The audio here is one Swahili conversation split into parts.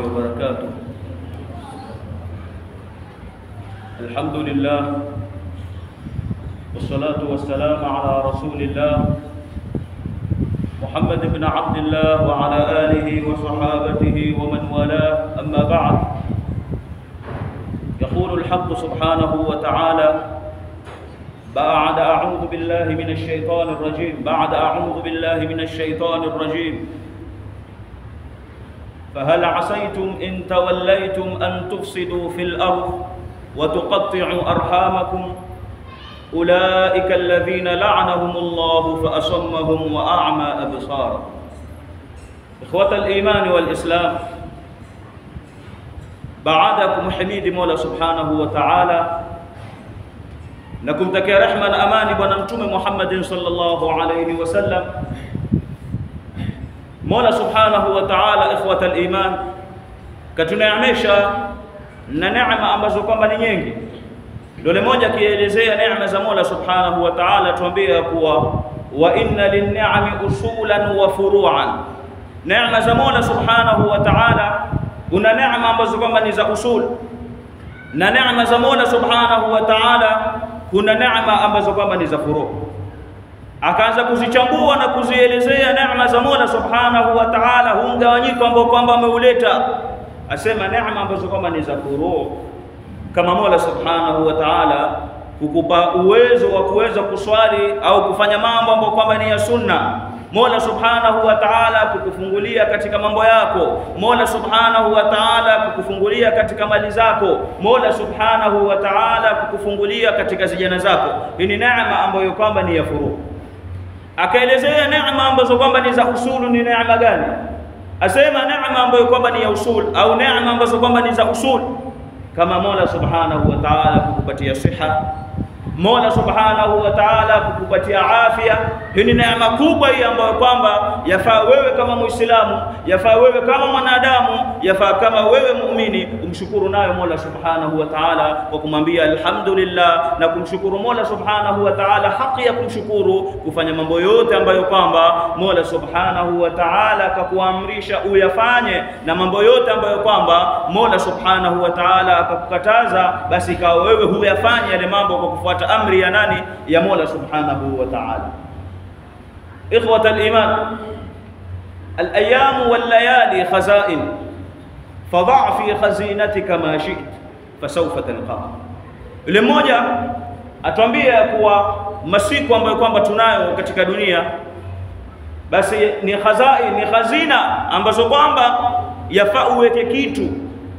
وبركاته. الحمد لله والصلاة والسلام على رسول الله محمد بن عبد الله وعلى آله وصحابته ومن والاه. أما بعد، يقول الحق سبحانه وتعالى بعد أعوذ بالله من الشيطان الرجيم فهل عسيتم إن توليتم أن تفسدوا في الأرض وتقطعوا أرحامكم أولئك الذين لعنهم الله فأصمهم وأعمى أبصارهم. إخوة الإيمان والإسلام، بعدكم حميد مولا سبحانه وتعالى نكم تكي رحمة أماني بنمتم محمد صلى الله عليه وسلم. مولا سبحانه وتعالى إخوة الإيمان كتنعمشا نعمة ambazo kwamba ni nyingi. Dole moja kielezea neema za Mola Subhanahu wa Ta'ala, tuambia kuwa wa inna lin-ni'ami usulan wa furu'an. Neema za Mola Subhanahu wa Ta'ala, kuna neema ambazo kwamba ni za usul, na neema za Mola Subhanahu wa Ta'ala kuna neema ambazo kwamba ni za furu'. Akaanza kuzichambua na kuzielezea neema za Mola Subhanahu wa Ta'ala, hungawanyiko ambao kwamba ameuleta. Asema neema ambazo kwamba ni za furu', kama Mola Subhanahu wa Ta'ala kukupa uwezo wa kuweza kuswali au kufanya mambo ambayo kwamba ni ya sunna. Mola Subhanahu wa Ta'ala kukufungulia katika mambo yako. Mola Subhanahu wa Ta'ala kukufungulia katika mali zako. Mola Subhanahu wa Ta'ala kukufungulia katika zijana zako. Hii ni neema ambayo kwamba ni ya furu'. Akaelezea neema ambazo kwamba ni za usulu ni neema gani? Asema neema ambayo kwamba ni ya usul au neema ambazo kwamba ni za usul, kama Mola Subhanahu wa Ta'ala kukupatia siha, Mola Subhanahu wa Ta'ala kukupatia afya. Hii ni neema kubwa hii ambayo kwamba yafaa wewe kama Muislamu, yafaa wewe kama mwanadamu, yafaa kama wewe muumini umshukuru nayo Mola Subhanahu wa Ta'ala kwa kumwambia alhamdulillah, na kumshukuru Mola Subhanahu wa Ta'ala haki ya kumshukuru, kufanya mambo yote ambayo kwamba Mola Subhanahu wa Ta'ala akakuamrisha uyafanye, na mambo yote ambayo kwamba Mola Subhanahu wa Ta'ala akakukataza, basi ikawa wewe huyafanye yale mambo kwa kufuata amri ya nani? Ya Mola Subhanahu wa Ta'ala. إخوة الإيمان، الأيام والليالي خزائن فضع في خزينتك ما شئت فسوف تلقاه. Yule mmoja atuambia kuwa masiku ambayo kwamba tunayo katika dunia, basi ni khazain, ni khazina ambazo kwamba yafaa uweke kitu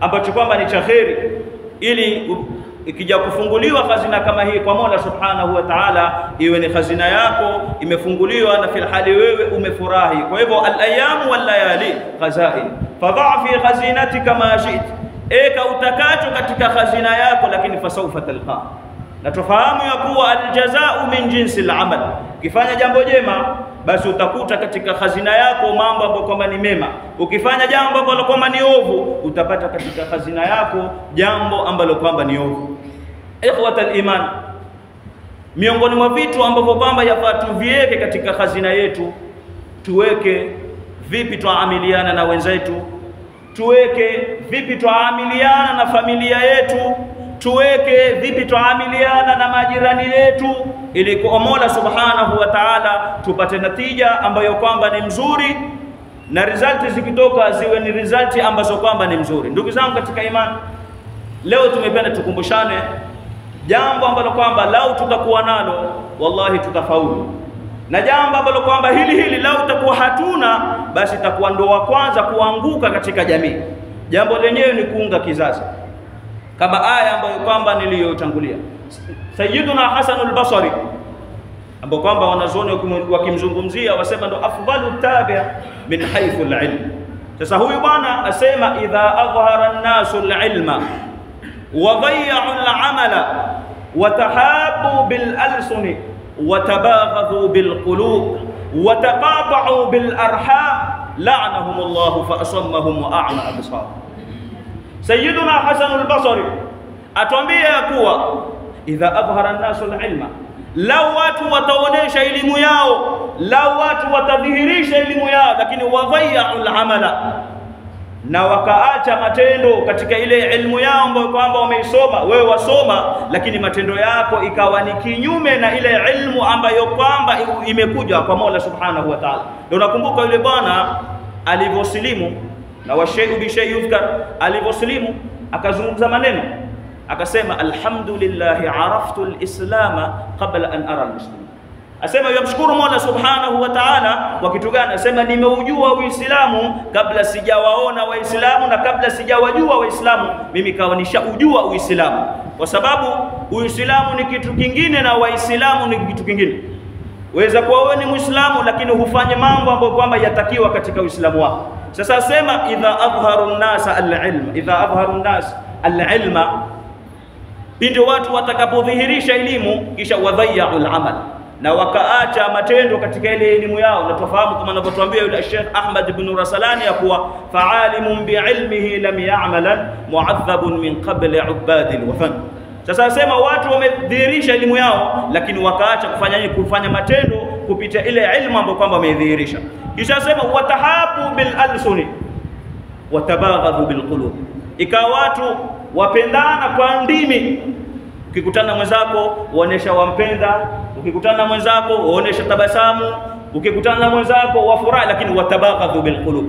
ambacho kwamba ni cha kheri, ili ikija kufunguliwa khazina kama hii kwa Mola Subhanahu wa Ta'ala, iwe ni khazina yako imefunguliwa na fil hali wewe umefurahi. Kwa hivyo al-ayyamu wal layali khazain fadha fi khazinatika ma shi't, eka utakacho katika khazina yako, lakini fasawfa talqa. Na tufahamu ya kuwa al-jazaa'u min jinsi al-amal, ukifanya jambo jema basi utakuta katika khazina yako mambo ambayo kwamba ni mema. Ukifanya jambo ambalo kwamba ni ovu, utapata katika khazina yako jambo ambalo kwamba ni ovu. Ikhwatal iman, miongoni mwa vitu ambavyo kwamba yafaa tuviweke katika khazina yetu, tuweke vipi tuamiliana na wenzetu, tuweke vipi tuamiliana na familia yetu, tuweke vipi tuamiliana na majirani yetu, ili kwa Mola Subhanahu wa Ta'ala tupate natija ambayo kwamba ni mzuri, na result zikitoka ziwe ni result ambazo kwamba ni mzuri. Ndugu zangu katika imani, leo tumependa tukumbushane jambo ambalo kwamba lau tutakuwa nalo wallahi tutafaulu, na jambo ambalo kwamba hili lau tutakuwa hatuna, basi itakuwa ndo wa kwanza kuanguka katika jamii. Jambo lenyewe ni kuunga kizazi, kama aya ambayo kwamba niliyotangulia Sayyiduna Hasan al-Basri, ambao kwamba wanazuoni wakimzungumzia wasema ndo afdalu tabi' min haythu al-ilm. Sasa huyu bwana asema idha adhhara an-nasu al-ilma wa dhayya'u al-amala wa tahabbu bil-alsuni wa tabaghadhu bil-qulub wa taqata'u bil-arham la'anahumullahu fa asammahum wa a'ma absar. Sayyiduna Hasan al-Basri atuambia kuwa idha adhhara an-nasu al-ilma, lau watu wataonesha elimu yao, lau watu watadhihirisha elimu yao, lakini wadhayya'u al-amala, na wakaacha matendo katika ile ilmu yao ambayo kwamba wameisoma. Wewe wasoma, lakini matendo yako ikawa ni kinyume na ile ilmu ambayo kwamba imekuja kwa Mola Subhanahu wa Ta'ala. Ndio nakumbuka yule bwana alivyosilimu, na washayu bi shay yuzkar, alivyosilimu akazungumza maneno akasema, alhamdulillah araftu alislama qabla an ara almuslimin. Asema yamshukuru Mola Subhanahu wa Ta'ala kwa kitu gani? Asema nimeujua Uislamu kabla sijawaona Waislamu, na kabla sijawajua Waislamu mimi kawa nishaujua Uislamu, kwa sababu Uislamu ni kitu kingine na Waislamu ni kitu kingine. Waweza kuwa wewe ni Muislamu lakini hufanye mambo ambayo kwamba yatakiwa katika Uislamu wako. Sasa asema idha adhharu an-nasa al-ilma, idha adhharu an-nas al-ilma, pindi watu watakapodhihirisha elimu kisha wadhayya'u al-amal, na wakaacha matendo katika ile elimu yao. Na tufahamu kama anavyotuambia yule Sheikh Ahmad ibn Rasalani ya kuwa fa'alimun bi'ilmihi lam ya'malan mu'adhabun min qabli 'ubadi al-wathan. Sasa asema watu wamedhihirisha elimu yao lakini wakaacha kufanya matendo kupitia ile ilmu ambayo kwamba wamedhihirisha. Kisha asema watahabu bil alsuni watabaghadhu bil qulub, ikawa watu wapendana kwa ndimi. Ukikutana mwenzako uonesha wampenda, ukikutana na mwenzako uonesha tabasamu, ukikutana na mwenzako wafurahi, lakini watabaghadhu bil qulub,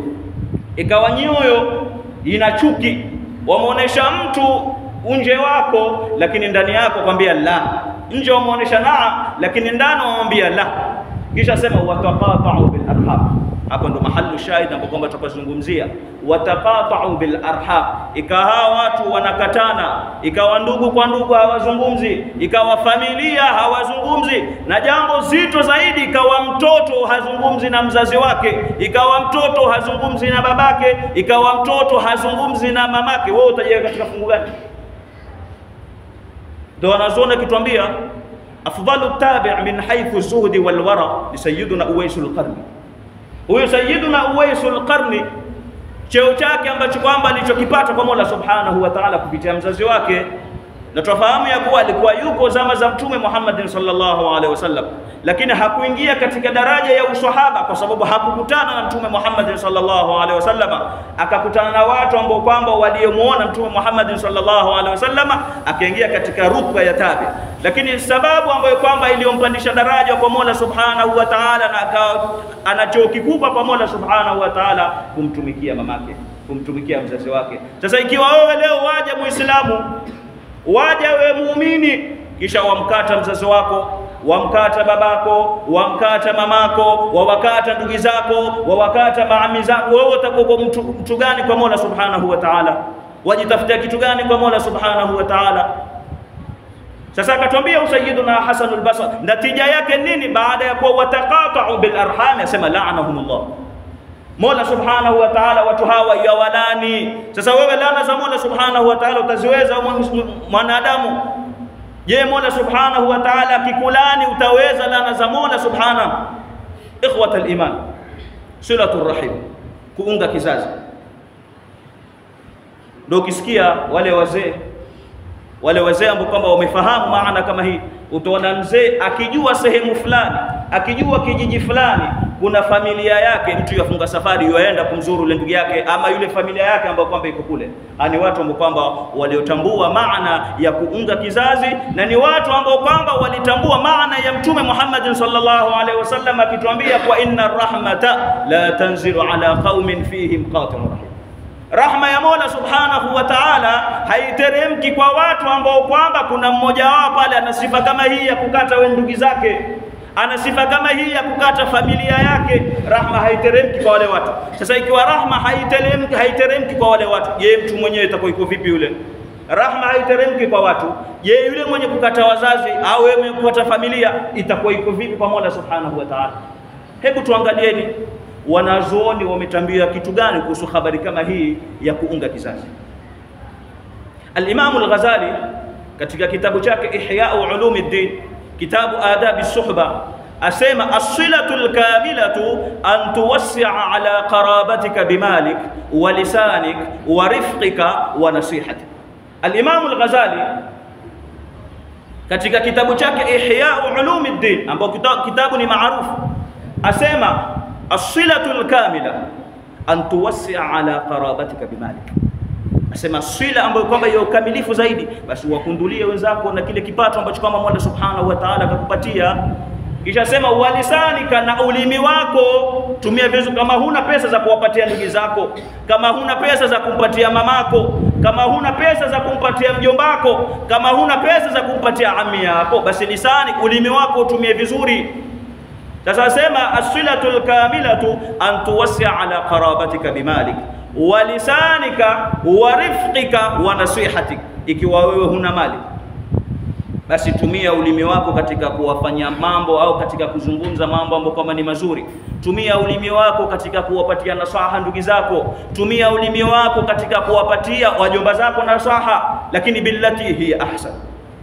ikawa nyoyo ina chuki. Wamuonesha mtu nje wako lakini ndani yako kwambia la, nje wamuonesha na lakini ndani wamwambia la. Kisha sema wataqata'u bil arham. Hapo ndo mahallu shahid ambapo kwamba tutazungumzia wataqata'u bil arham. Ikawa watu wanakatana, ikawa ndugu kwa ndugu hawazungumzi, ikawa familia hawazungumzi, na jambo zito zaidi ikawa mtoto hazungumzi na mzazi wake, ikawa mtoto hazungumzi na babake, ikawa mtoto hazungumzi na mamake. Wewe utajiweka katika fungu gani? Ndio wanazuoni kituambia afdalu tabi' min haythu zuhdi wal wara li sayyidina Uwaisul Qarni. Huyo Sayyiduna Uwaisul Qarni cheo chake ambacho kwamba alichokipata kwa Mola Subhanahu wa Ta'ala kupitia mzazi wake, na tufahamu ya kuwa alikuwa yuko zama za Mtume Muhammad sallallahu alaihi wasallam, lakini hakuingia katika daraja ya uswahaba kwa sababu hakukutana na Mtume Muhammad sallallahu alaihi wasallam. Akakutana na watu ambao kwamba waliomuona Mtume Muhammad sallallahu alaihi wasallam, akaingia katika rutba ya tabi. Lakini sababu ambayo kwamba iliyompandisha daraja kwa Mola Subhanahu wa Ta'ala, na akawa anacho kikubwa kwa Mola Subhanahu wa Ta'ala, kumtumikia mamake, kumtumikia mzazi wake. Sasa ikiwa wewe leo waja Muislamu, waja wewe muumini, kisha wamkata mzazi wako, wamkata babako, wamkata mamako, wawakata ndugu zako, wawakata maami zako, wewe utakuwa mtu gani kwa Mola Subhanahu wa Ta'ala? Wajitafutia kitu gani kwa Mola Subhanahu wa Ta'ala? Sasa akatuambia Sayyiduna Hasan al-Basri, natija yake nini baada ya kuwa wataqata'u bil arham? Asema la'anahumullah, Mola Subhanahu wa Ta'ala watu hawa yawalani. Sasa wewe laana za Mola Subhanahu wa Ta'ala utaziweza mwanadamu? Je, Mola Subhanahu wa Ta'ala kikulani utaweza laana za Mola Subhanahu? Ikhwata al-iman, silatul rahim, kuunga kizazi. Ndio ukisikia wale wazee ambao kwamba wamefahamu maana kama hii, utaona mzee akijua sehemu fulani, akijua kijiji fulani kuna familia yake, mtu yafunga safari yuaenda kumzuru ile ndugu yake ama yule familia yake ambayo kwamba iko kule. Ni watu ambao kwamba waliotambua maana ya kuunga kizazi, na ni watu ambao kwamba walitambua maana ya Mtume Muhammad sallallahu alaihi wasallam akituambia kwa inna rahmata la tanzilu ala qaumin fihim qatilun rahim. Rahma ya Mola Subhanahu wa Ta'ala haiteremki kwa watu ambao kwamba kuna mmoja wao pale ana sifa kama hii ya kukata we ndugu zake, ana sifa kama hii ya kukata familia yake. Rahma haiteremki kwa wale watu. Sasa ikiwa rahma haiteremki kwa wale watu, je, mtu mwenyewe itakuwa iko vipi yule? Rahma haiteremki kwa watu, je, yule mwenye kukata wazazi au mwenye kukata familia itakuwa iko vipi kwa Mola Subhanahu wa Ta'ala? Hebu tuangalieni wanazuoni wametambia kitu gani kuhusu habari kama hii ya kuunga kizazi. Al-Imam al-Ghazali katika kitabu chake Ihya'u Ulumuddin, kitabu Adabi Suhba, asema as-silatul kamilatu an tuwassi'a ala qarabatika bimalik wa lisanik wa rifqika wa nasihatik. Al-Imam al-Ghazali katika kitabu chake Ihya'u Ulumuddin, ambao kitabu ni maarufu, asema as-silatul kamila, an tuwassia ala qarabatika bimalik. Asema swila ambayo kwamba ya ukamilifu zaidi, basi wakundulie wenzako na kile kipato ambacho kama Mola Subhanahu wa Ta'ala akakupatia. Kisha sema walisanika, na ulimi wako tumia vizuri. Kama huna pesa za kuwapatia ndugu zako, kama huna pesa za kumpatia mamako, kama huna pesa za kumpatia mjombako, kama huna pesa za kumpatia ammi yako, basi lisani, ulimi wako utumie vizuri. Sasa sema as-silatul kamilatu an tuwassia ala qarabatika bimalik wa lisanika wa rifqika wa nasihatik. Ikiwa wewe huna mali, basi tumia ulimi wako katika kuwafanya mambo au katika kuzungumza mambo ambayo kama ni mazuri. Tumia ulimi wako katika kuwapatia nasaha ndugu zako. Tumia ulimi wako katika kuwapatia wajomba zako nasaha, lakini billati hiya ahsan.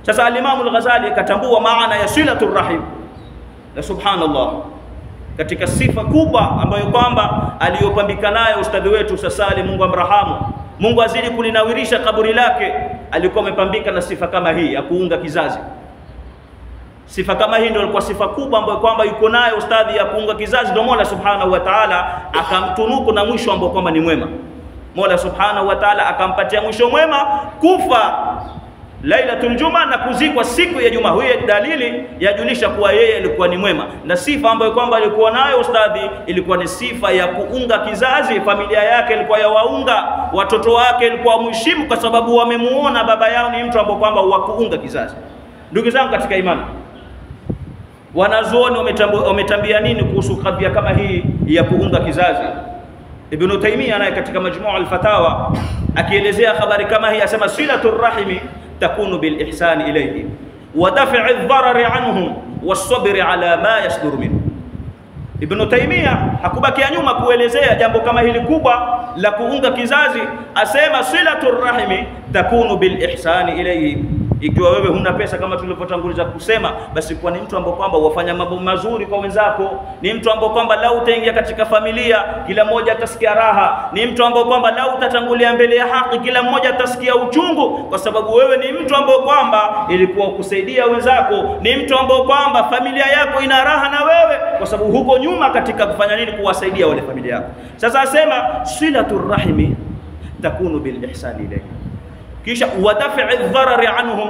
Sasa al-Imam al-Ghazali akatambua maana ya silatul rahim. Na subhanallah, katika sifa kubwa ambayo kwamba aliyopambika nayo ustadhi wetu Sasali, Mungu amrahamu, Mungu azidi kulinawirisha kaburi lake, alikuwa amepambika na sifa kama hii ya kuunga kizazi. Sifa kama hii ndio ilikuwa sifa kubwa ambayo kwamba yuko nayo ustadhi, ya kuunga kizazi. Ndio Mola Subhanahu wa Ta'ala akamtunuku na mwisho ambao kwamba ni mwema. Mola Subhanahu wa Ta'ala akampatia mwisho mwema, kufa Lailatul Juma na kuzikwa siku ya Juma. Huyo dalili yajulisha kuwa yeye alikuwa ni mwema, na sifa ambayo kwamba alikuwa nayo ustadhi ilikuwa ni sifa ya kuunga kizazi. Familia yake ilikuwa ya waunga, watoto wake ilikuwa mheshimu, kwa sababu wamemuona baba yao ni mtu ambaye kwamba wa kuunga kizazi. Ndugu zangu katika imani, wanazuoni wametambia nini kuhusu kadhia kama hii ya kuunga kizazi? Ibn Taymiyyah naye katika Majmu' al-Fatawa akielezea habari kama hii asema silatur rahimi takunu bil ihsani ilayhi wa daf'i ad-darari anhum was-sabri ala ma yasdur minhu. Ibn Taymiyyah hakubakia nyuma kuelezea jambo kama hili kubwa la kuunga kizazi, asema silatur rahimi takunu bil ihsani ilayhi. Ikiwa wewe huna pesa kama tulivyotanguliza kusema, basi kwa ni mtu ambaye kwamba wafanya mambo mazuri kwa wenzako, ni mtu ambaye kwamba lau utaingia katika familia kila mmoja atasikia raha, ni mtu ambaye kwamba lau utatangulia mbele ya haki kila mmoja atasikia uchungu, kwa sababu wewe ni mtu ambaye kwamba ilikuwa kusaidia wenzako, ni mtu ambaye kwamba familia yako ina raha na wewe, kwa sababu huko nyuma katika kufanya nini? Kuwasaidia wale familia yako. Sasa asema silatur rahimi takunu bil ihsani ilayhi, kisha wadafi ad-darari anhum,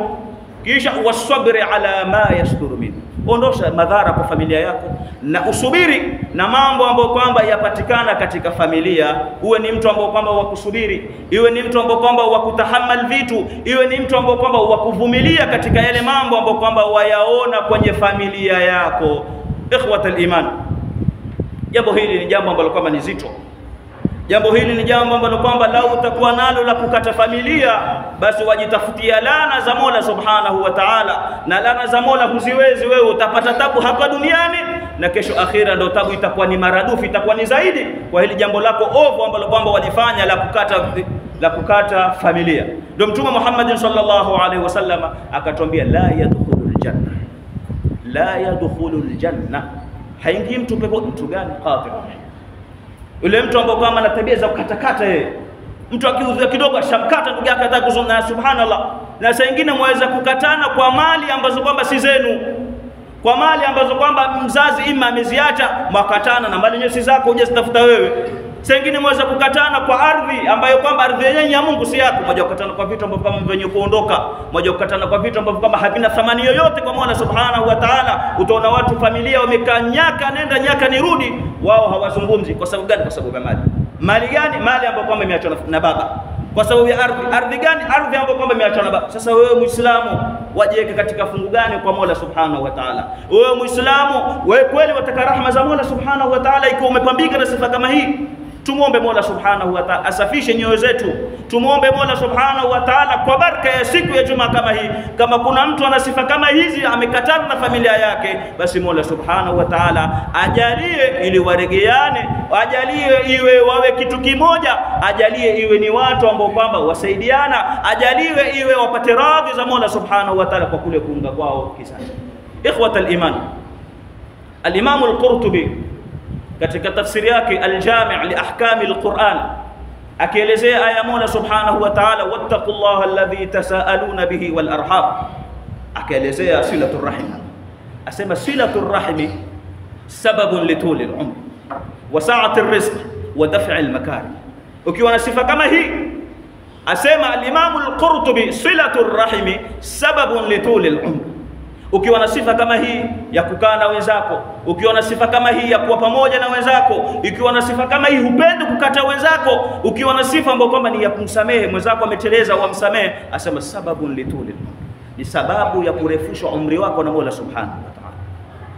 kisha wasabri ala ma yasduru minhu. Ondosha madhara kwa familia yako na usubiri na mambo ambayo kwamba yapatikana katika familia. Uwe ni mtu ambaye kwamba wakusubiri, iwe ni mtu ambaye kwamba wakutahammal vitu, iwe ni mtu ambaye kwamba wakuvumilia katika yale mambo ambayo kwamba wayaona kwenye familia yako. Ikhwatul iman, jambo hili ni jambo ambalo kwamba ni zito. Jambo hili ni jambo ambalo kwamba lau utakuwa nalo la kukata familia, basi wajitafutia laana za Mola Subhanahu wa Ta'ala, na laana za Mola huziwezi wewe. Utapata tabu hapa duniani na kesho akhira ndio tabu itakuwa ni maradufu, itakuwa ni zaidi kwa hili jambo lako ovu ambalo kwamba walifanya la kukata familia. Ndio Mtume Muhammad sallallahu alaihi wasallam akatuambia la yadkhulul janna, la yadkhulul janna, haingii mtu pepo. Mtu gani? Qatil. Yule mtu ambaye kama ana tabia za kukatakata yeye. Mtu akiudhia kidogo ashamkata ndugu yake hata kuzungumza. Subhanallah. Na saa nyingine mwaweza kukatana kwa mali ambazo kwamba si zenu. Kwa mali ambazo kwamba mzazi ima ameziacha, mwakatana na mali yenyewe si zako, hujazitafuta wewe. Saa nyingine mwaweza kukatana kwa ardhi ambayo kwamba ardhi yenyewe ya Mungu si yako. Mmoja kukatana kwa vitu ambavyo kama venye kuondoka, mmoja kukatana kwa vitu ambavyo kama havina thamani yoyote kwa Mola Subhanahu wa Ta'ala. Utaona watu familia wamekaa nyaka nenda nyaka nirudi, wao hawazungumzi. Kwa sababu gani? Kwa sababu ya mali. Mali gani? Mali ambayo kwamba imeachwa na baba. Kwa sababu ya ardhi. Ardhi gani? Ardhi ambayo kwamba imeachwa na baba. Sasa wewe Muislamu wajiweke katika fungu gani kwa Mola Subhanahu wa Ta'ala? Wewe Muislamu, wewe kweli wataka rahma za Mola Subhanahu wa Ta'ala ikiwa umepambika na sifa kama hii? Tumuombe Mola Subhanahu wa Ta'ala asafishe nyoyo zetu. Tumuombe Mola Subhanahu wa Ta'ala kwa baraka ya siku ya Juma kama hii. Kama kuna mtu ana sifa kama hizi amekatana na familia yake, basi Mola Subhanahu wa Ta'ala ajalie ili waregeane, ajalie iwe wawe kitu kimoja, ajalie iwe ni watu ambao kwamba wasaidiana, ajaliwe iwe wapate radhi za Mola Subhanahu wa Ta'ala kwa kule kuunga kwao kizazi. Ikhwatal iman, al-Imam al-Qurtubi katika tafsiri yake Al-Jami' li ahkami al-Qur'an akielezea aya Mola Subhanahu wa Ta'ala wattaqullaha alladhi tasaaluna bihi wal arham, akielezea silatur rahim, asema silatur rahim sababun lituli al-umr wa sa'ati ar-rizq wa daf'i al-makari. Ukiwa na sifa kama hii, asema al-Imam al-Qurtubi, silatu ar-rahimi sababun li tuli al-umr. Ukiwa na sifa kama hii ya kukaa na wenzako, ukiwa na sifa kama hii ya kuwa pamoja na wenzako, ukiwa na sifa kama hii hupendi kukata wenzako, ukiwa na sifa ambayo kwamba ni ya kumsamehe mwenzako ameteleza wamsamehe, asema sababun li tuli al-umr, ni sababu ya kurefusha umri wako na Mola Subhanahu wa Ta'ala.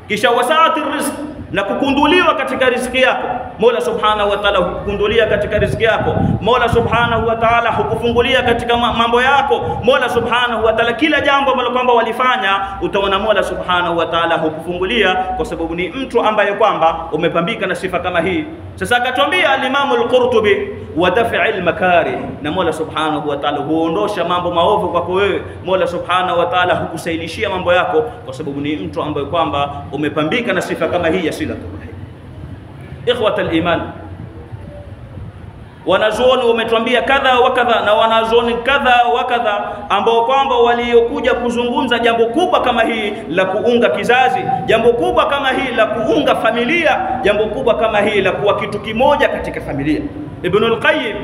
Kisha wasaati rizq, na kukunduliwa katika riziki yako. Mola Subhanahu wa Ta'ala hukukundulia katika riziki yako. Mola Subhanahu wa Ta'ala hukufungulia katika mambo yako. Mola Subhanahu wa Ta'ala kila jambo ambalo kwamba walifanya, utaona Mola Subhanahu wa Ta'ala hukufungulia, kwa sababu ni mtu ambaye kwamba umepambika na sifa kama hii. Sasa akatuambia al-Imam al-Qurtubi, wa daf'il makari, na Mola Subhanahu wa Ta'ala huondosha mambo maovu kwako wewe. Mola Subhanahu wa Ta'ala hukusailishia mambo yako, kwa sababu ni mtu ambaye kwamba umepambika na sifa kama hii ya silatul rahim. Ikhwatal iman, wanazuoni wametuambia kadha wa kadha, na wanazuoni kadha wa kadha ambao kwamba waliokuja kuzungumza jambo kubwa kama hii la kuunga kizazi, jambo kubwa kama hii la kuunga familia, jambo kubwa kama hii la kuwa kitu kimoja katika familia. Ibn al-Qayyim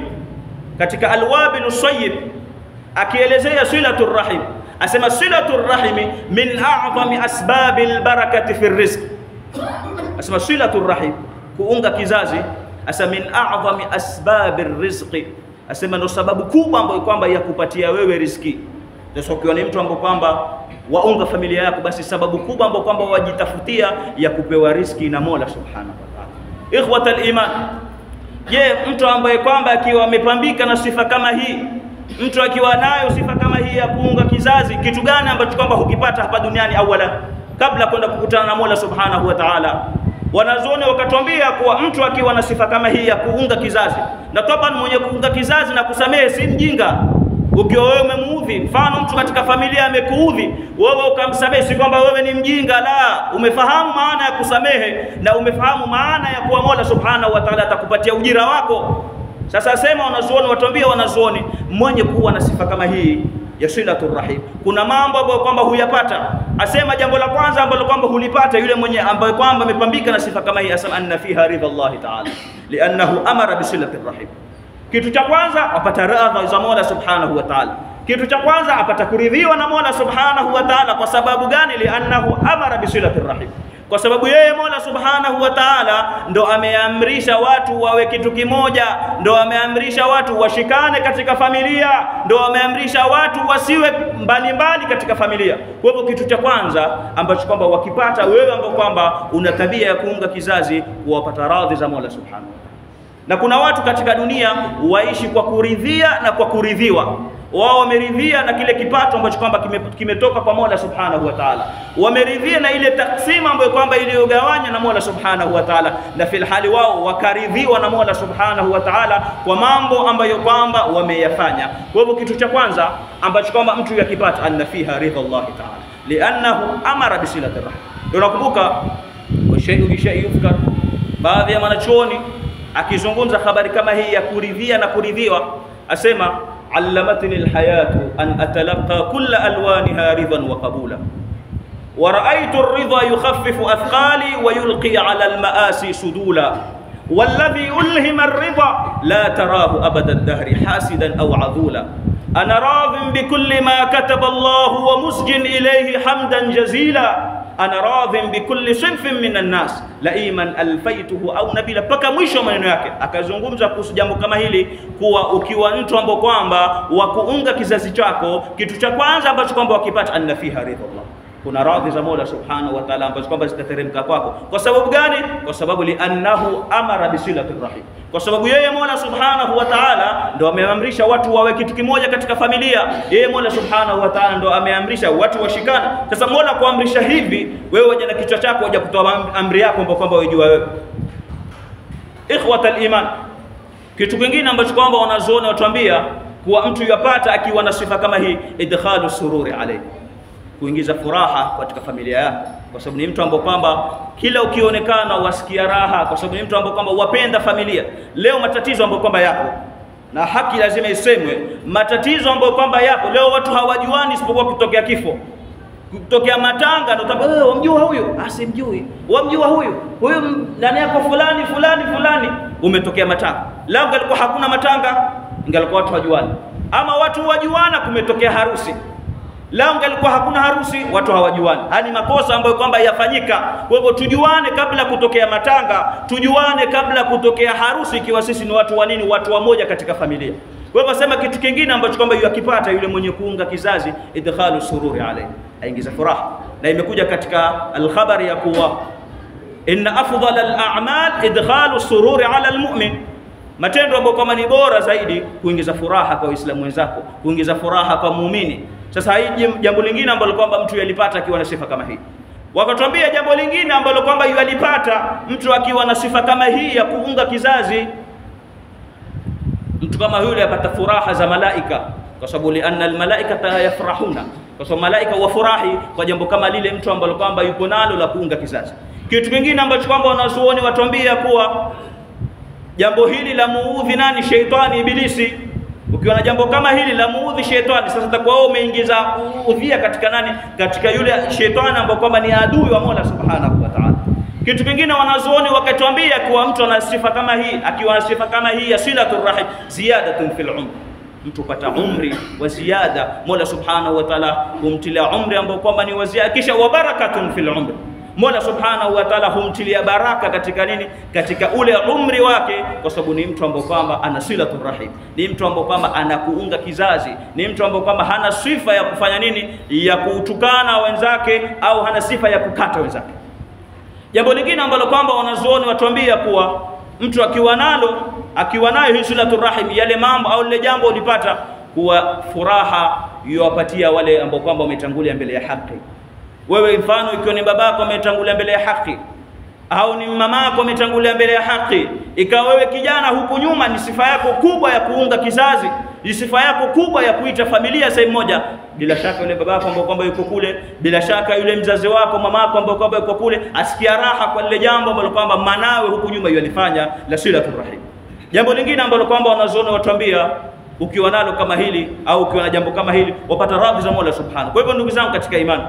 katika Al-Wabil as-Sayyib akielezea silatul rahim, asema silatul rahimi min a'zami asbabil barakati fi rizq. Asema silatul rahim, kuunga kizazi, asema min a'zami asbabir rizqi, asema ndo sababu kubwa ambayo kwamba ya kupatia wewe riziki. Sasa ukiwa ni mtu ambaye kwamba waunga familia yako, basi sababu kubwa ambayo kwamba wajitafutia ya kupewa riziki na Mola Subhanahu wa Ta'ala. Ikhwatal iman, je, mtu ambaye kwamba akiwa amepambika na sifa kama hii, mtu akiwa nayo sifa kama hii ya kuunga kizazi, kitu gani ambacho kwamba hukipata hapa duniani awala kabla kwenda kukutana na Mola Subhanahu wa Ta'ala? Wanazuoni wakatuambia kuwa mtu akiwa na sifa kama hii ya kuunga kizazi, na toba mwenye kuunga kizazi na kusamehe si mjinga. Ukiwa wewe umemuudhi, mfano mtu katika familia amekuudhi, wewe ukamsamehe, si kwamba wewe ni mjinga, la, umefahamu maana ya kusamehe na umefahamu maana ya kuwa Mola Subhanahu wa Ta'ala atakupatia ujira wako. Sasa sema wanazuoni, watuambia wanazuoni, mwenye kuwa na sifa kama hii ya silatul rahim, kuna mambo ambayo kwamba huyapata. Asema jambo la kwanza ambalo kwamba hulipata yule mwenye ambaye kwamba amepambika na sifa kama hii, asema anna fiha ridha Allah Ta'ala li'annahu amara bisilatir rahim. Kitu cha kwanza apata radha za Mola Subhanahu wa Ta'ala. Kitu cha kwanza apata kuridhiwa na Mola Subhanahu wa Ta'ala. Kwa sababu gani? Li'annahu amara bisilatir rahim, kwa sababu yeye Mola Subhanahu wa Ta'ala ndo ameamrisha watu wawe kitu kimoja, ndo ameamrisha watu washikane katika familia, ndo ameamrisha watu wasiwe mbalimbali katika familia. Kwa hivyo kitu cha kwanza ambacho kwamba wakipata wewe ambao kwamba una tabia ya kuunga kizazi, kuwapata radhi za Mola Subhanahu wa Ta'ala. Na kuna watu katika dunia waishi kwa kuridhia na kwa kuridhiwa. Wao wameridhia na kile kipato ambacho kwamba kimetoka kwa Mola Subhanahu wa Ta'ala, wameridhia na ile taksima ambayo kwamba iliyogawanya na Mola Subhanahu wa Ta'ala, na fil hali wao wakaridhiwa na Mola Subhanahu wa Ta'ala kwa mambo ambayo kwamba wameyafanya. Kwa hivyo kitu cha kwanza ambacho kwamba mtu yakipata, anna fiha ridha Allah Ta'ala li'annahu amara bisilatir rahim. Ndio nakumbuka yufkar, baadhi ya wanachuoni akizungumza habari kama hii ya kuridhia na kuridhiwa, asema علمتني الحياة أن أتلقى كل ألوانها رضا وقبولا، ورأيت الرضا يخفف أثقالي ويلقي على المآسي سدولا، والذي ألهم الرضا لا تراه أبد الدهر حاسدا أو عذولا، أنا راض بكل ما كتب الله ومسج إليه حمدا جزيلا، أنا راض بكل صنف من الناس لئيما ألفيته أو نبيلا. Paka mwisho maneno yake akazungumza kuhusu jambo kama hili, kuwa ukiwa mtu ambaye kwamba wa kuunga kizazi chako, kitu cha kwanza ambacho kwamba wakipata, anna fiha ridha Allah, kuna radhi za Mola Subhanahu wa Ta'ala ambazo kwamba zitateremka kwako. Kwa sababu gani? Kwa sababu li'annahu amara bisilatir rahim, kwa sababu yeye Mola Subhanahu wa Ta'ala ndo ameamrisha watu wawe kitu kimoja katika familia. Yeye Mola Subhanahu wa Ta'ala ndo ameamrisha watu washikane. Sasa Mola kuamrisha hivi, wewe waje na kichwa chako waje kutoa amri yako ambayo kwamba wajua wewe. Ikhwatal iman, kitu kingine ambacho kwamba wanazuoni watuambia kuwa mtu yapata akiwa na sifa kama hii, idkhalu sururi alayhi, kuingiza furaha katika familia yako, kwa sababu ni mtu ambaye kwamba kila ukionekana wasikia raha, kwa sababu ni mtu ambaye kwamba wapenda familia. Leo matatizo ambayo kwamba yapo, na haki lazima isemwe, matatizo ambayo kwamba yapo leo, watu hawajuani isipokuwa kutokea kifo, kutokea matanga, ndio tabia wamjua huyo, asimjui, wamjua huyo nani yako fulani fulani fulani. umetokea matanga. Lao ingelikuwa hakuna matanga, ingelikuwa watu wajuana. Ama watu wajuana kumetokea harusi. Lao ingelikuwa hakuna harusi, watu hawajuani. Haya ni makosa ambayo kwamba yafanyika. Kwa hivyo tujuane kabla kutokea matanga, tujuane kabla kutokea harusi, ikiwa sisi ni watu wa nini, watu wa moja katika familia. Kwa hivyo sema kitu kingine ambacho kwamba yakipata yule mwenye kuunga kizazi, idkhalu sururi alayhi, aingiza furaha. Na imekuja katika al-khabari ya kuwa inna afdhala al-a'mal idkhalu sururi ala al-mu'min, matendo ambayo kama ni bora zaidi kuingiza furaha kwa Waislamu wenzako, kuingiza furaha kwa muumini. Sasa hii jambo lingine ambalo kwamba mtu yalipata akiwa na sifa kama hii. Wakatuambia jambo lingine ambalo kwamba yalipata mtu akiwa na sifa kama hii ya kuunga kizazi, mtu kama yule apata furaha za malaika, kwa sababu lianna almalaikata yafrahuna, kwa sababu malaika wafurahi kwa jambo kama lile mtu ambalo kwamba yupo nalo la kuunga kizazi. Kitu kingine ambacho kwamba wanazuoni watuambia kuwa jambo hili la muudhi nani? Sheitani, ibilisi. Ukiwa na jambo kama hili la muudhi sheitani, sasa takuwa wewe umeingiza udhia katika nani? Katika yule sheitani ambaye kwamba ni adui wa Mola Subhanahu wa Ta'ala. Kitu kingine wanazuoni wakatuambia kuwa mtu ana sifa kama hii, akiwa na sifa kama hii ya silatul rahim, ziyadatun fil umr, mtu pata umri wa ziada, Mola Subhanahu wa Ta'ala humtilia umri ambao kwamba ni wa ziada, kisha wa barakatun fil umr, Mola Subhanahu wa Ta'ala humtilia baraka katika nini? Katika ule umri wake, kwa sababu ni mtu ambaye kwamba ana silatul rahim, ni mtu ambaye kwamba anakuunga kizazi, ni mtu ambaye kwamba hana sifa ya kufanya nini, ya kutukana wenzake, au hana sifa ya kukata wenzake. Jambo lingine ambalo kwamba wanazuoni watuambia kuwa mtu akiwa nayo hii silatul rahim, yale mambo au lile jambo ulipata, kuwa furaha yuwapatia wale ambao kwamba wametangulia mbele ya haki. Wewe mfano ikiwa ni babako ametangulia mbele ya haki, au ni mamako ametangulia mbele ya haki, ikawa wewe kijana huku nyuma, ni sifa yako kubwa ya kuunga kizazi, ni sifa yako kubwa ya kuita familia sehemu moja, bila shaka yule babako ambao kwamba yuko kule, bila shaka yule mzazi wako mamako ambao kwamba yuko kule, asikia raha kwa lile jambo ambalo kwamba manawe huku nyuma yalifanya la silatul rahim. Jambo lingine ambalo kwamba wanazuoni watuambia, ukiwa nalo kama hili au ukiwa na jambo kama hili, wapata radhi za Mola Subhanahu. Kwa hivyo ndugu zangu katika imani,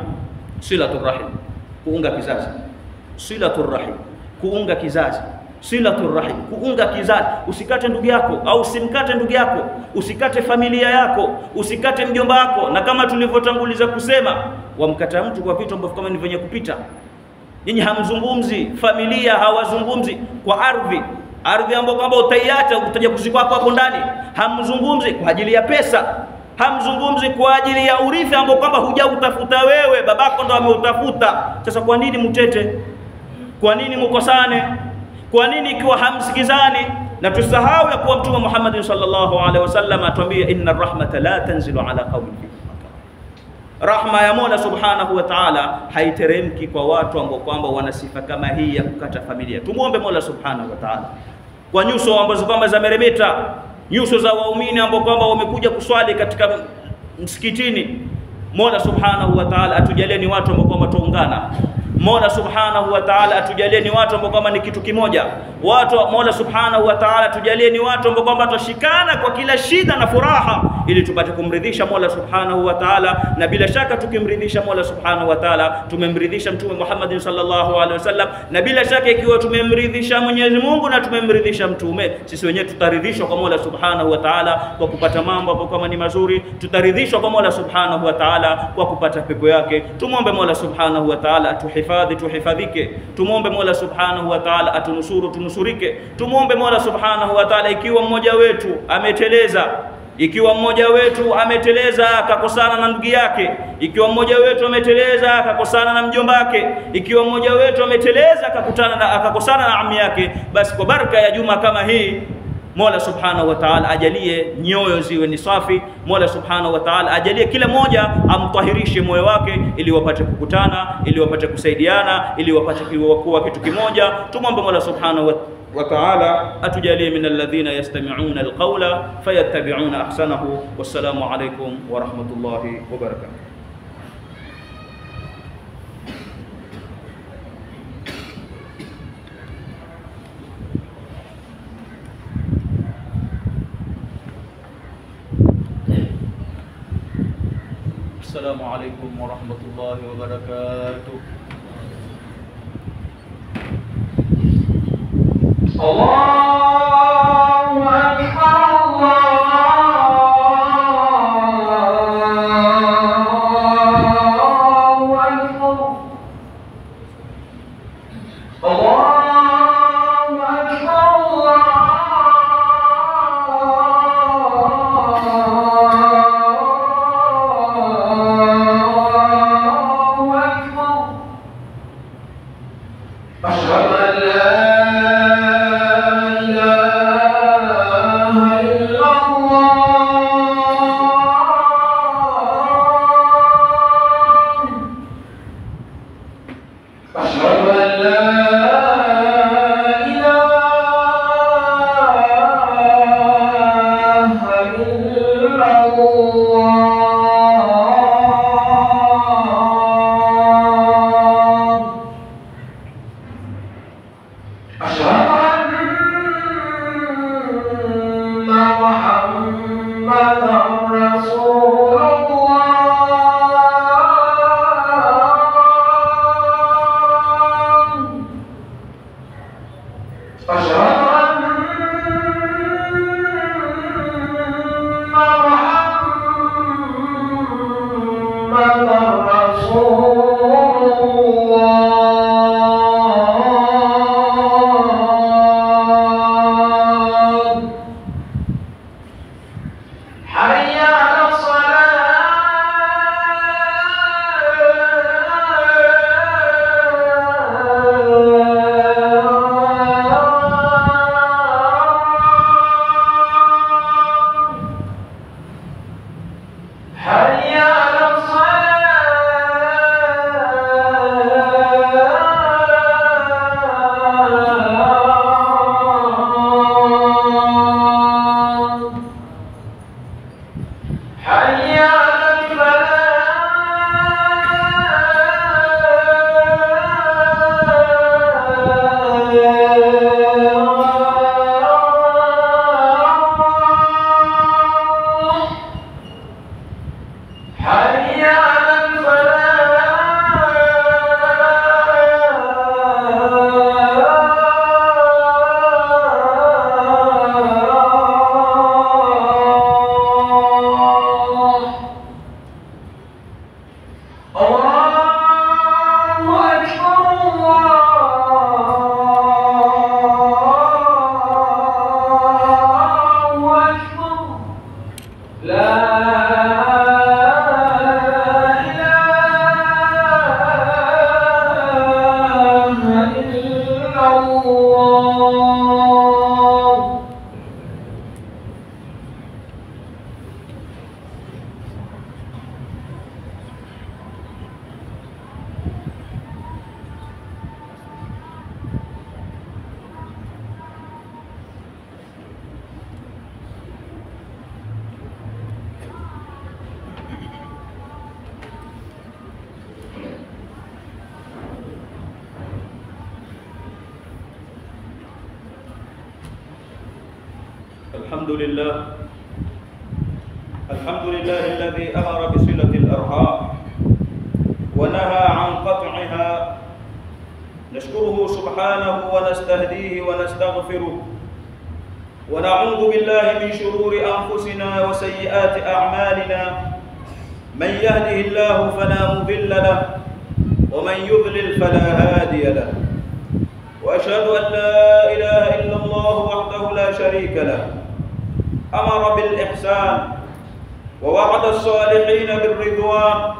silatul rahim, kuunga kizazi, silatul rahim, kuunga kizazi, silatul rahim, kuunga kizazi. Usikate ndugu yako, au usimkate ndugu yako, usikate familia yako, usikate mjomba wako. Na kama tulivyotanguliza kusema, wamkata mtu kwa vitu ambavyo kama ni venye kupita. Nyinyi hamzungumzi familia, hawazungumzi kwa ardhi ambayo kwamba utaiacha utaje kuzikwa hapo ndani. Hamzungumzi kwa ajili ya pesa, hamzungumzi kwa ajili ya urithi ambao kwamba hujautafuta wewe, babako ndo ameutafuta. Sasa kwa nini mtete? Kwa nini mkosane? Kwa nini ikiwa hamsikizani? Na tusahau ya kuwa Mtume Muhammad sallallahu alaihi wasallam atuambia, inna rahmata la tanzilu ala qaumin fi rahma ya Mola Subhanahu wa Ta'ala haiteremki kwa watu ambao kwamba wana sifa kama hii ya kukata familia. Tumuombe Mola Subhanahu wa Ta'ala kwa nyuso ambazo kwamba zameremeta, nyuso za waumini ambao kwamba wamekuja kuswali katika msikitini. Mola Subhanahu wa Ta'ala atujalie ni watu ambao kwamba tuungana. Mola Subhanahu wa Ta'ala atujalie ni watu ambao kwamba ni kitu kimoja. Mola Subhanahu wa Ta'ala tujalie ni watu ambao kwamba tushikana kwa kila shida na furaha, ili tupate kumridhisha Mola Subhanahu wa Ta'ala. Na bila shaka tukimridhisha Mola Subhanahu wa Ta'ala, tumemridhisha Mtume Muhammad sallallahu alaihi wasallam. Na bila shaka ikiwa tumemridhisha Mwenyezi Mungu na tumemridhisha mtume, sisi wenyewe tutaridhishwa kwa Mola Subhanahu wa Ta'ala kwa kupata mambo ambayo kama ni mazuri. Tutaridhishwa kwa Mola Subhanahu wa Ta'ala kwa kupata pepo yake. Tumuombe Mola Subhanahu wa Ta'ala tuhifadhike. Tumuombe Mola Subhanahu wa Ta'ala atunusuru, tunusurike. Tumuombe Mola Subhanahu wa Ta'ala, ikiwa mmoja wetu ameteleza akakosana na ndugu yake, ikiwa mmoja wetu ameteleza akakosana na mjomba wake, ikiwa mmoja wetu ameteleza akakosana na ammi yake, basi kwa baraka ya juma kama hii Mola Subhanahu wa Ta'ala ajalie nyoyo ziwe ni safi. Mola Subhanahu wa Ta'ala ajalie kila mmoja amtahirishe moyo wake, ili wapate kukutana, ili wapate kusaidiana, ili wapate kuwa kitu kimoja. Tumombe Mola Subhanahu wa Ta'ala atujalie min alladhina yastami'una alqawla fayattabi'una ahsanahu. Wassalamu alaykum wa rahmatullahi wa barakatuh. السلام عليكم ورحمة الله وبركاته. الله الحمد لله الذي أمر بصلة الأرحام ونهى عن قطعها. نشكره سبحانه ونستهديه ونستغفره ونعوذ بالله من شرور أنفسنا وسيئات أعمالنا. من يهده الله فلا مضل له ومن يضلل فلا هادي له. وأشهد أن لا إله إلا الله وحده لا شريك له. أمر بالإحسان ووعد الصالحين بالرضوان.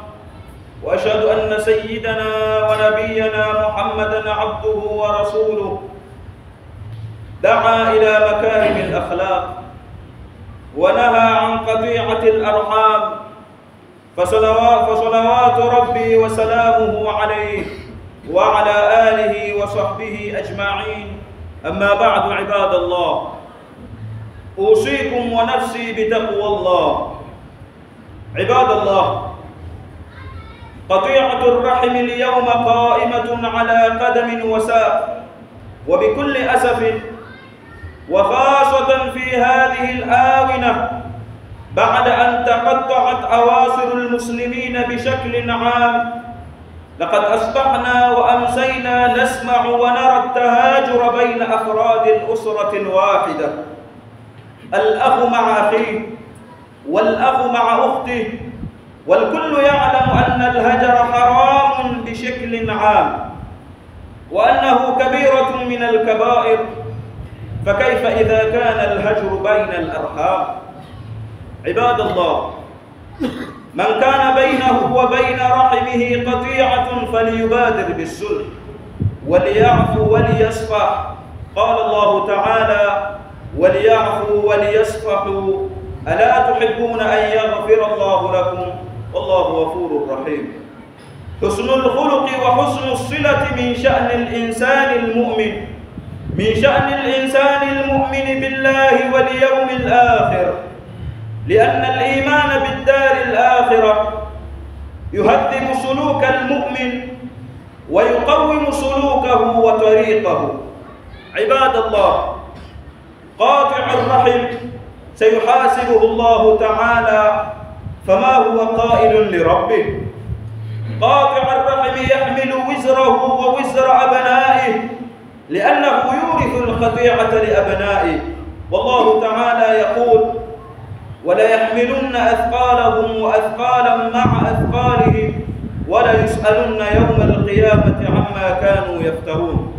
وأشهد أن سيدنا ونبينا محمدًا عبده ورسوله دعا إلى مكارم الأخلاق ونهى عن قطيعة الأرحام، فصلوات ربي وسلامه عليه وعلى آله وصحبه أجمعين. أما بعد، عباد الله، أوصيكم ونفسي بتقوى الله. عباد الله، قطيعة الرحم اليوم قائمة على قدم وساق، وبكل أسف وخاصة في هذه الآونة بعد أن تقطعت أواصر المسلمين بشكل عام. لقد أصبحنا وأمسينا نسمع ونرى التهاجر بين أفراد الأسرة الواحدة، الأخ مع أخيه والأخ مع أخته، والكل يعلم أن الهجر حرام بشكل عام وأنه كبيرة من الكبائر، فكيف إذا كان الهجر بين الأرحام؟ عباد الله، من كان بينه وبين رحمه قطيعة فليبادر بالصلح وليعفو وليصفح. قال الله تعالى: وليعفوا وليصفحوا ألا تحبون أن يغفر الله لكم والله غفور رحيم. حسن الخلق وحسن الصلة من شأن الإنسان المؤمن، من شأن الإنسان المؤمن بالله واليوم الآخر. لأن الإيمان بالدار الآخرة يهذب سلوك المؤمن ويقوم سلوكه وطريقه. عباد الله، قاطع الرحم سيحاسبه الله تعالى، فما هو قائل لربه؟ قاطع الرحم يحمل وزره ووزر أبنائه، لأنه يورث القطيعة لأبنائه. والله تعالى يقول: وليحملن أثقالهم وأثقالا مع أثقالهم وليسألن يوم القيامة عما كانوا يفترون.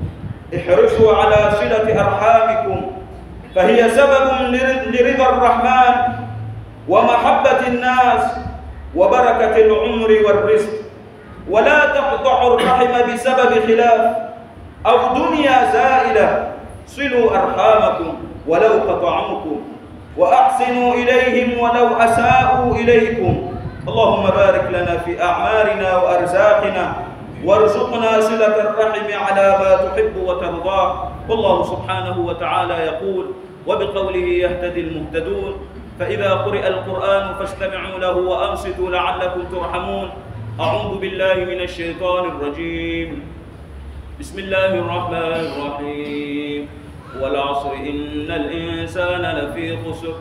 احرصوا على صلة أرحامكم، فهي سبب لرضا الرحمن ومحبة الناس وبركة العمر والرزق. ولا تقطعوا الرحم بسبب خلاف أو دنيا زائلة، صلوا أرحامكم ولو قطعوكم، وأحسنوا إليهم ولو أساءوا إليكم. اللهم بارك لنا في أعمارنا وأرزاقنا، وارزقنا صلة الرحم على ما تحب وترضاه. والله سبحانه وتعالى يقول: وبقوله يهتدي المهتدون. فإذا قرئ القرآن فاستمعوا له وأنصتوا لعلكم ترحمون. أعوذ بالله من الشيطان الرجيم. بسم الله الرحمن الرحيم. والعصر إن الإنسان لفي خسر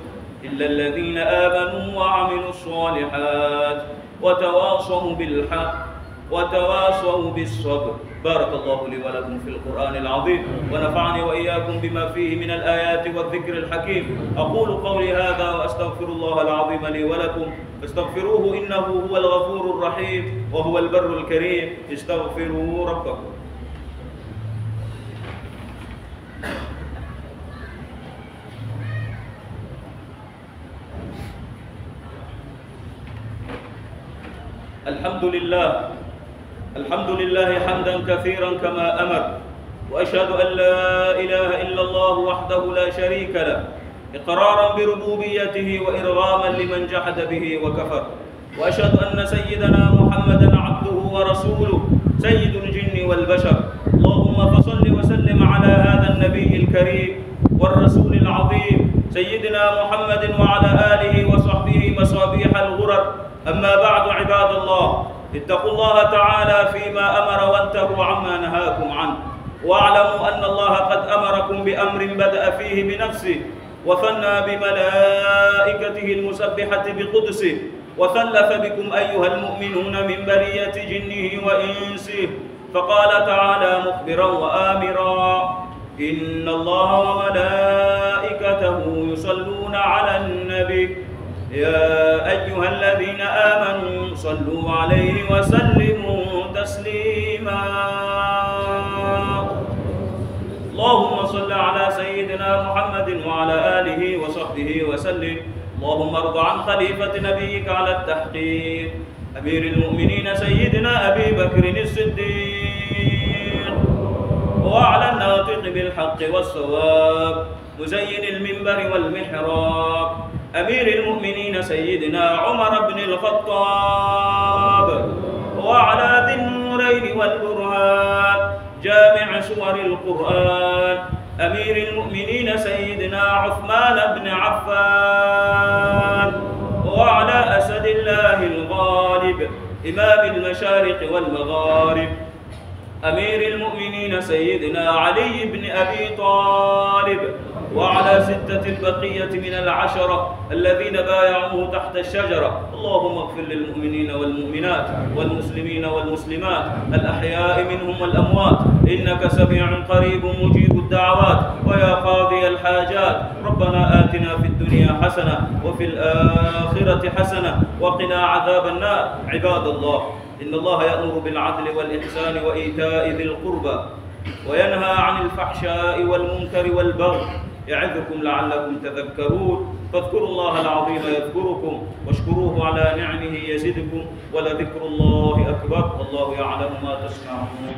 إلا الذين آمنوا وعملوا الصالحات وتواصوا بالحق وتواصوا بالصبر. بارك الله لي ولكم في القرآن العظيم، ونفعني وإياكم بما فيه من الآيات والذكر الحكيم. أقول قولي هذا وأستغفر الله العظيم لي ولكم، فاستغفروه إنه هو الغفور الرحيم وهو البر الكريم. استغفروا ربكم. الحمد لله حمدا كثيرا كما أمر، وأشهد أن لا إله إلا الله وحده لا شريك له، إقرارا بربوبيته وإرغاما لمن جحد به وكفر. وأشهد أن سيدنا محمدا عبده ورسوله سيد الجن والبشر. اللهم فصل وسلم على هذا النبي الكريم والرسول العظيم سيدنا محمد وعلى آله وصحبه مصابيح الغرر. أما بعد، عباد الله، اتقوا الله تعالى فيما أمر وانتهوا عما نهاكم عنه، واعلموا أن الله قد أمركم بأمر بدأ فيه بنفسه، وثنى بملائكته المسبحة بقدسه، وثلث بكم أيها المؤمنون من برية جنه وإنسه، فقال تعالى مخبرا وآمرا: إن الله وملائكته يصلون على النبي يا أيها الذين آمنوا صلوا عليه وسلموا تسليما. اللهم صل على سيدنا محمد وعلى آله وصحبه وسلم. اللهم ارض عن خليفة نبيك على التحقيق أمير المؤمنين سيدنا أبي بكر الصديق، وعلى الناطق بالحق والصواب مزين المنبر والمحراب أمير المؤمنين سيدنا عمر بن الخطاب، وعلى ذي النورين والبرهان جامع سور القرآن أمير المؤمنين سيدنا عثمان بن عفان، وعلى أسد الله الغالب إمام المشارق والمغارب أمير المؤمنين سيدنا علي بن أبي طالب، وعلى 6 البقية من العشرة الذين بايعوه تحت الشجرة. اللهم اغفر للمؤمنين والمؤمنات والمسلمين والمسلمات الأحياء منهم والأموات، إنك سميع قريب مجيب الدعوات ويا قاضي الحاجات. ربنا آتنا في الدنيا حسنة وفي الآخرة حسنة وقنا عذاب النار. عباد الله، إن الله يأمر بالعدل والإحسان وإيتاء ذي القربى وينهى عن الفحشاء والمنكر والبغي، يعظكم لعلكم تذكرون. فاذكروا الله العظيم يذكركم، واشكروه على نعمه يزدكم، ولذكر الله أكبر، والله يعلم ما تصنعون.